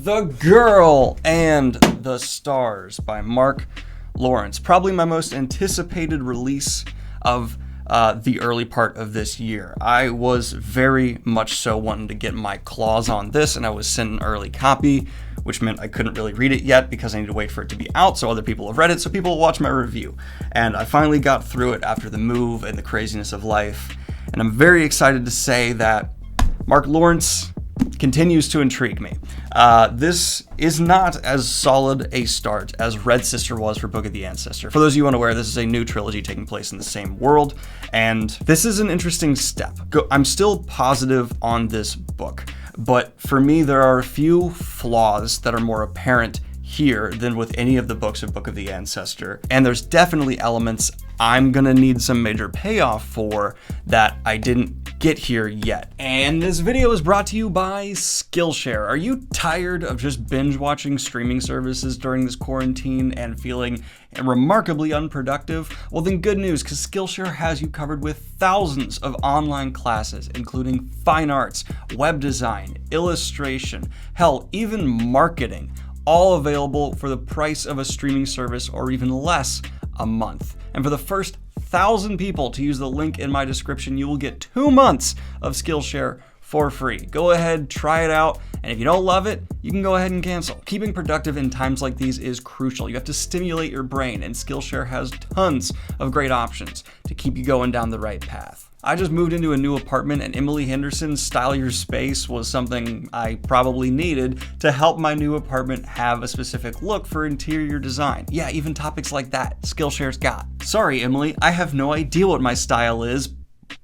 The Girl and the Stars by Mark Lawrence. Probably my most anticipated release of the early part of this year. I was very much so wanting to get my claws on this, and I was sent an early copy, which meant I couldn't really read it yet because I need to wait for it to be out so other people have read it, so people will watch my review. And I finally got through it after the move and the craziness of life, and I'm very excited to say that Mark Lawrence continues to intrigue me. This is not as solid a start as Red Sister was for Book of the Ancestor. For those of you unaware, this is a new trilogy taking place in the same world, and this is an interesting step. I'm still positive on this book, but for me there are a few flaws that are more apparent here than with any of the books of Book of the Ancestor, and there's definitely elements I'm gonna need some major payoff for that I didn't get here yet. And this video is brought to you by Skillshare. Are you tired of just binge watching streaming services during this quarantine and feeling remarkably unproductive? Well then good news, because Skillshare has you covered with thousands of online classes, including fine arts, web design, illustration, hell, even marketing, all available for the price of a streaming service or even less a month. And for the first 1,000 people to use the link in my description, you will get 2 months of Skillshare for free. Go ahead, try it out, and if you don't love it, you can go ahead and cancel. Keeping productive in times like these is crucial. You have to stimulate your brain, and Skillshare has tons of great options to keep you going down the right path. I just moved into a new apartment, and Emily Henderson's Style Your Space was something I probably needed to help my new apartment have a specific look for interior design. Yeah, even topics like that, Skillshare's got. Sorry, Emily, I have no idea what my style is,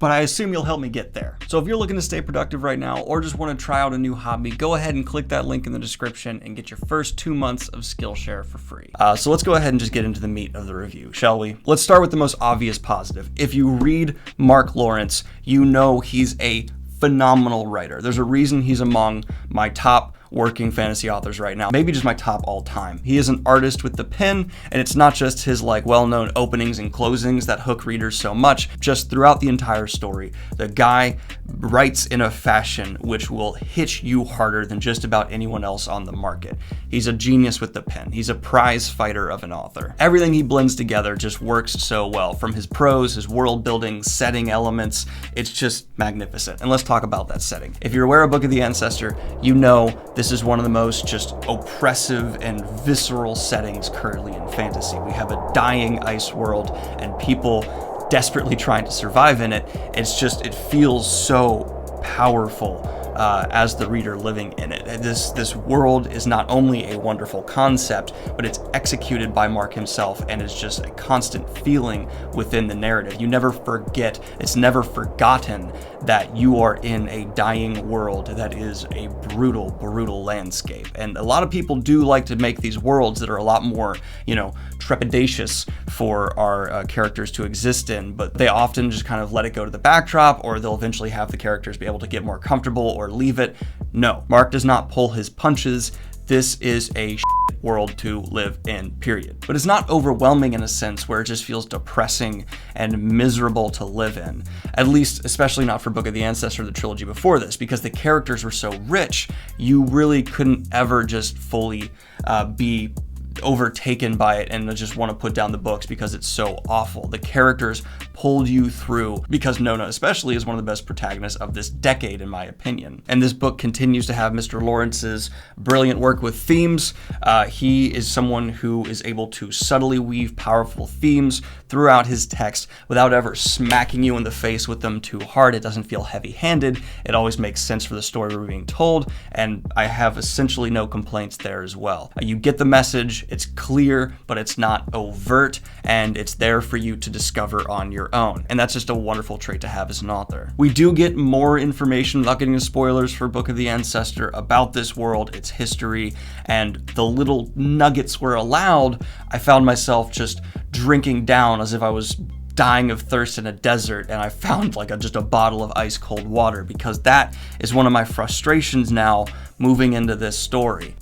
but I assume you'll help me get there. So if you're looking to stay productive right now or just want to try out a new hobby, go ahead and click that link in the description and get your first 2 months of Skillshare for free. So let's go ahead and just get into the meat of the review, shall we? Let's start with the most obvious positive. If you read Mark Lawrence, you know he's a phenomenal writer. There's a reason he's among my top working fantasy authors right now, maybe just my top all time. He is an artist with the pen, and it's not just his well-known openings and closings that hook readers so much. Just throughout the entire story, the guy writes in a fashion which will hit you harder than just about anyone else on the market. He's a genius with the pen. He's a prize fighter of an author. Everything he blends together just works so well, from his prose, his world building, setting elements. It's just magnificent. And let's talk about that setting. If you're aware of Book of the Ancestor, you know this is one of the most just oppressive and visceral settings currently in fantasy. We have a dying ice world and people desperately trying to survive in it. It feels so powerful as the reader living in it. This world is not only a wonderful concept, but it's executed by Mark himself and is just a constant feeling within the narrative. You never forget, it's never forgotten that you are in a dying world that is a brutal, brutal landscape. And a lot of people do like to make these worlds that are a lot more, trepidatious for our characters to exist in, but they often just kind of let it go to the backdrop, or they'll eventually have the characters be able to get more comfortable or leave it. No, Mark does not pull his punches. This is a world to live in, period. But it's not overwhelming in a sense where it just feels depressing and miserable to live in. At least, especially not for Book of the Ancestor, the trilogy before this, because the characters were so rich, you really couldn't ever just fully be overtaken by it and just want to put down the books because it's so awful. The characters pulled you through because Nona especially is one of the best protagonists of this decade in my opinion. And this book continues to have Mr. Lawrence's brilliant work with themes. He is someone who is able to subtly weave powerful themes throughout his text without ever smacking you in the face with them too hard. It doesn't feel heavy-handed. It always makes sense for the story we're being told, and I have essentially no complaints there as well. You get the message. It's clear, but it's not overt, and it's there for you to discover on your own. And that's just a wonderful trait to have as an author. We do get more information, without getting into spoilers, for Book of the Ancestor about this world, its history, and the little nuggets we're allowed. I found myself just drinking down as if I was dying of thirst in a desert, and I found just a bottle of ice cold water, because that is one of my frustrations now moving into this story.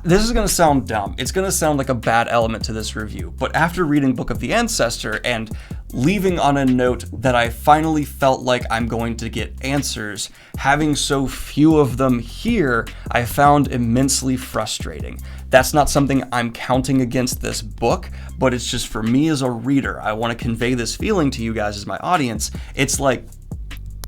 This is gonna sound dumb. It's gonna sound like a bad element to this review, but after reading Book of the Ancestor and leaving on a note that I finally felt like I'm going to get answers. Having so few of them here, I found immensely frustrating. That's not something I'm counting against this book, but it's just for me as a reader. I want to convey this feeling to you guys as my audience. It's like,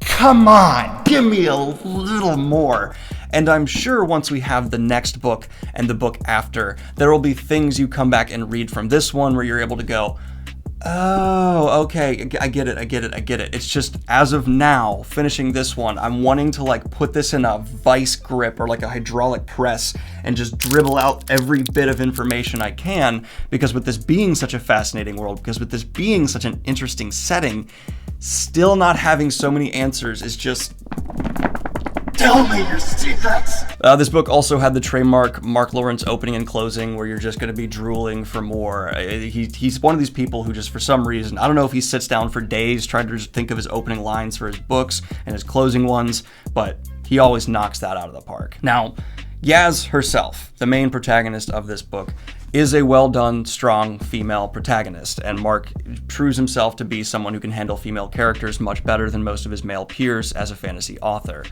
come on, give me a little more. And I'm sure once we have the next book and the book after, there will be things you come back and read from this one where you're able to go, oh, okay, I get it. It's just, as of now, finishing this one, I'm wanting to like put this in a vice grip or like a hydraulic press and just dribble out every bit of information I can, because with this being such a fascinating world, because with this being such an interesting setting, still not having so many answers is just... Tell me your secrets! This book also had the trademark Mark Lawrence opening and closing where you're just going to be drooling for more. He's one of these people who just, for some reason, I don't know if he sits down for days trying to just think of his opening lines for his books and his closing ones, but he always knocks that out of the park. Now, Yaz herself, the main protagonist of this book, is a well-done, strong female protagonist, and Mark proves himself to be someone who can handle female characters much better than most of his male peers as a fantasy author.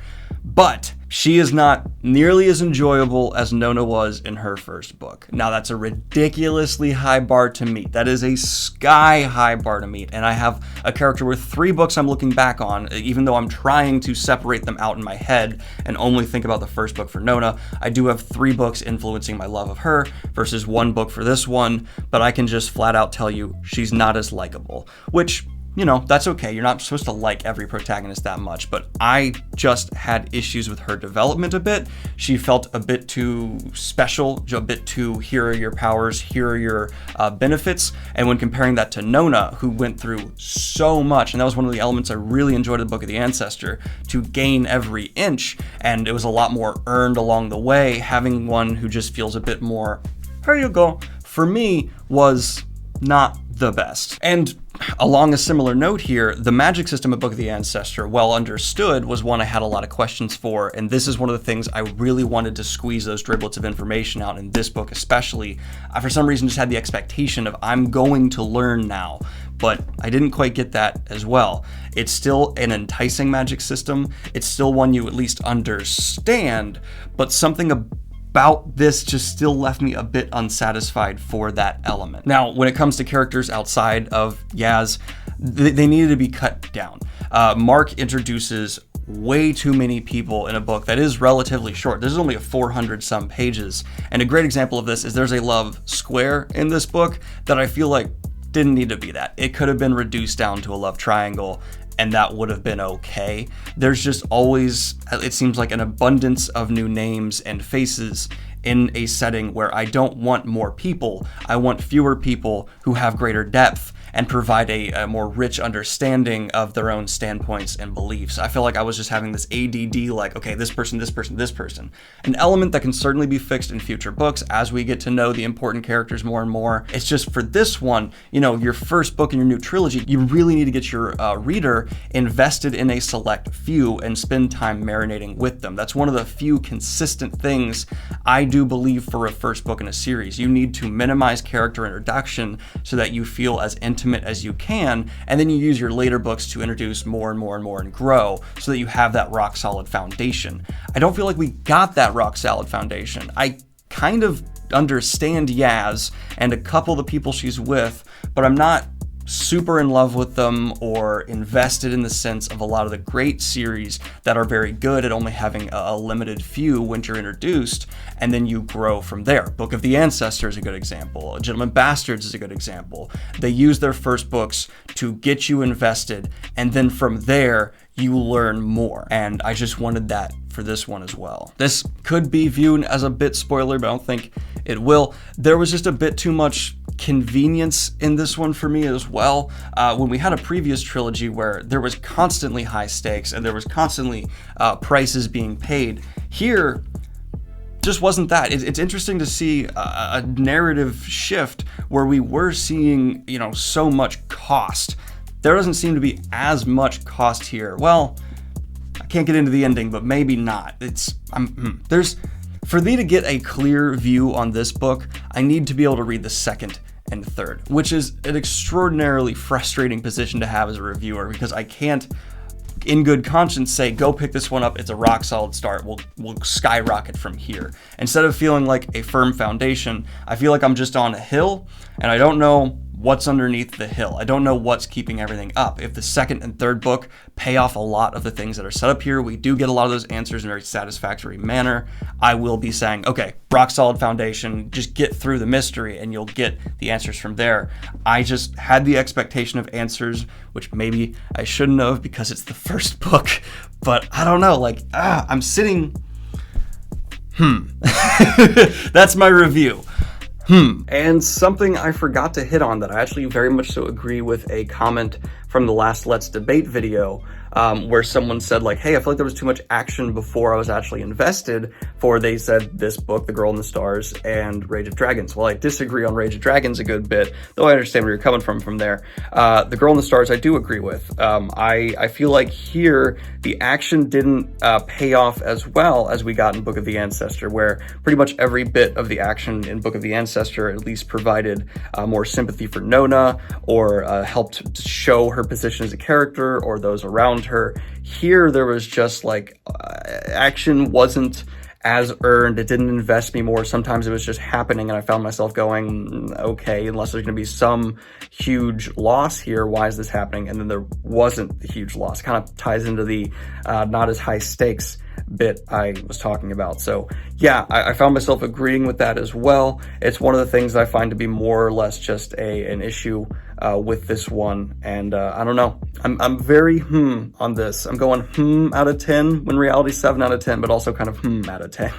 But she is not nearly as enjoyable as Nona was in her first book. Now, that's a ridiculously high bar to meet. That is a sky-high bar to meet, and I have a character with 3 books I'm looking back on, even though I'm trying to separate them out in my head and only think about the first book for Nona. I do have 3 books influencing my love of her versus 1 book for this one, but I can just flat out tell you she's not as likable, which, you know, that's okay. You're not supposed to like every protagonist that much, but I just had issues with her development a bit. She felt a bit too special, a bit too, here are your powers, here are your benefits. And when comparing that to Nona, who went through so much, and that was one of the elements I really enjoyed in the Book of the Ancestor, to gain every inch, and it was a lot more earned along the way, having one who just feels a bit more, here you go, for me, was not the best. And along a similar note here, the magic system of Book of the Ancestor, well understood, was one I had a lot of questions for, and this is one of the things I really wanted to squeeze those driblets of information out in this book especially. I, for some reason, just had the expectation of I'm going to learn now, but I didn't quite get that as well. It's still an enticing magic system, it's still one you at least understand, but something about this just still left me a bit unsatisfied for that element. Now, when it comes to characters outside of Yaz, they needed to be cut down. Mark introduces way too many people in a book that is relatively short. There's only 400 some pages, and a great example of this is there's a love square in this book that I feel like didn't need to be that. It could have been reduced down to a love triangle, and that would have been okay. There's just always, it seems like, an abundance of new names and faces in a setting where I don't want more people. I want fewer people who have greater depth and provide a more rich understanding of their own standpoints and beliefs. I feel like I was just having this ADD, like, okay, this person, this person, this person. An element that can certainly be fixed in future books as we get to know the important characters more and more. It's just for this one, you know, your first book in your new trilogy, you really need to get your reader invested in a select few and spend time marinating with them. That's one of the few consistent things I do believe for a first book in a series. You need to minimize character introduction so that you feel as intimate as you can, and then you use your later books to introduce more and more and more and grow so that you have that rock solid foundation. I don't feel like we got that rock solid foundation. I kind of understand Yaz and a couple of the people she's with, but I'm not super in love with them or invested in the sense of a lot of the great series that are very good at only having a limited few when you're introduced, and then you grow from there. Book of the Ancestor is a good example. Gentleman Bastards is a good example. They use their first books to get you invested, and then from there, you learn more. And I just wanted that for this one as well. This could be viewed as a bit spoiler, but I don't think it will. There was just a bit too much convenience in this one for me as well. When we had a previous trilogy where there was constantly high stakes and there was constantly prices being paid, here just wasn't that. It's interesting to see a narrative shift where we were seeing, you know, so much cost. There doesn't seem to be as much cost here. Well, I can't get into the ending, but maybe not. For me to get a clear view on this book, I need to be able to read the second and third, which is an extraordinarily frustrating position to have as a reviewer, because I can't in good conscience say, go pick this one up, it's a rock solid start, we'll skyrocket from here. Instead of feeling like a firm foundation, I feel like I'm just on a hill and I don't know what's underneath the hill. I don't know what's keeping everything up. If the second and third book pay off a lot of the things that are set up here, we do get a lot of those answers in a very satisfactory manner, I will be saying, okay, rock solid foundation, just get through the mystery and you'll get the answers from there. I just had the expectation of answers, which maybe I shouldn't have because it's the first book, but I don't know, like, I'm sitting, That's my review. And something I forgot to hit on that I actually very much so agree with a comment from the last Let's Debate video, where someone said, like, hey, I feel like there was too much action before I was actually invested, for they said this book, The Girl in the Stars, and Rage of Dragons. Well, I disagree on Rage of Dragons a good bit, though I understand where you're coming from there. The Girl in the Stars I do agree with. I feel like here the action didn't pay off as well as we got in Book of the Ancestor, where pretty much every bit of the action in Book of the Ancestor at least provided more sympathy for Nona, or helped show her position as a character or those around her. Here there was just like action wasn't as earned. It didn't invest me more. Sometimes it was just happening and I found myself going, okay, unless there's going to be some huge loss here, why is this happening? And then there wasn't the huge loss. It kind of ties into the not as high stakes bit I was talking about. So yeah, I found myself agreeing with that as well. It's one of the things I find to be more or less just an issue with this one, and I don't know. I'm very on this. I'm going out of 10 when reality 7 out of 10, but also kind of out of 10.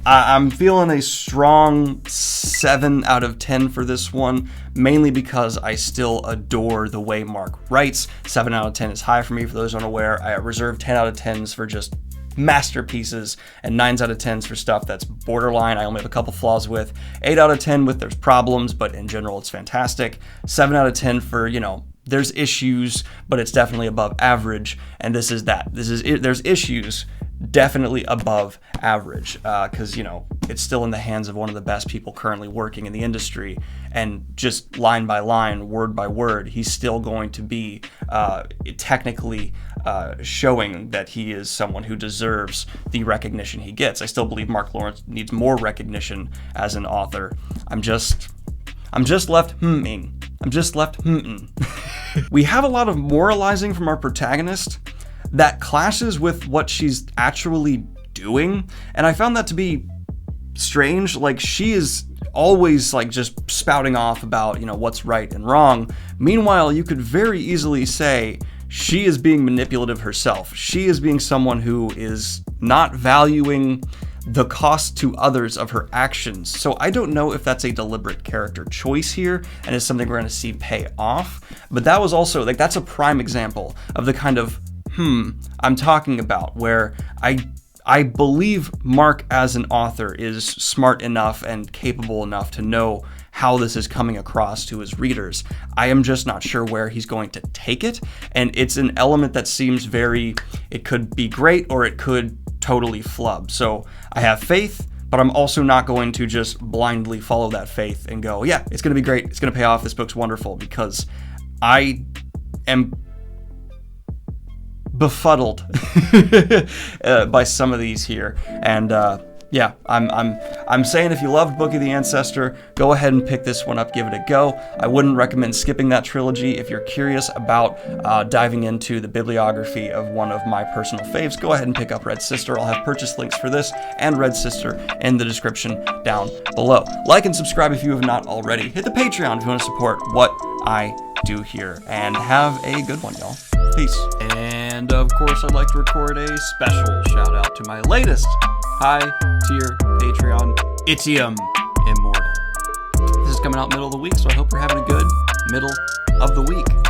I'm feeling a strong 7 out of 10 for this one, mainly because I still adore the way Mark writes. 7 out of 10 is high for me, for those unaware. I reserve 10 out of 10s for just masterpieces, and 9s out of 10s for stuff that's borderline, I only have a couple flaws with. 8 out of 10 with there's problems, but in general it's fantastic. 7 out of 10 for, you know, there's issues, but it's definitely above average, and this is that. There's issues, definitely above average, because, you know, it's still in the hands of one of the best people currently working in the industry, and just line by line, word by word, he's still going to be technically showing that he is someone who deserves the recognition he gets. I still believe Mark Lawrence needs more recognition as an author. I'm just left I'm just left We have a lot of moralizing from our protagonist that clashes with what she's actually doing, and I found that to be strange. Like, she is always like just spouting off about, you know, what's right and wrong. Meanwhile, you could very easily say she is being manipulative herself. She is being someone who is not valuing the cost to others of her actions. So I don't know if that's a deliberate character choice here and is something we're going to see pay off. But that was also, like, that's a prime example of the kind of I'm talking about, where I believe Mark as an author is smart enough and capable enough to know how this is coming across to his readers. I am just not sure where he's going to take it, and it's an element that seems it could be great or it could totally flub. So I have faith, but I'm also not going to just blindly follow that faith and go, yeah, it's going to be great, it's going to pay off, this book's wonderful, because I am befuddled by some of these here. And yeah, I'm saying if you loved Book of the Ancestor, go ahead and pick this one up, give it a go. I wouldn't recommend skipping that trilogy. If you're curious about diving into the bibliography of one of my personal faves, go ahead and pick up Red Sister. I'll have purchase links for this and Red Sister in the description down below. Like and subscribe if you have not already. Hit the Patreon if you want to support what I do here. And have a good one, y'all. Peace. And of course, I'd like to record a special shout out to my latest high-tier Patreon, Itium Immortal. This is coming out middle of the week, so I hope you're having a good middle of the week.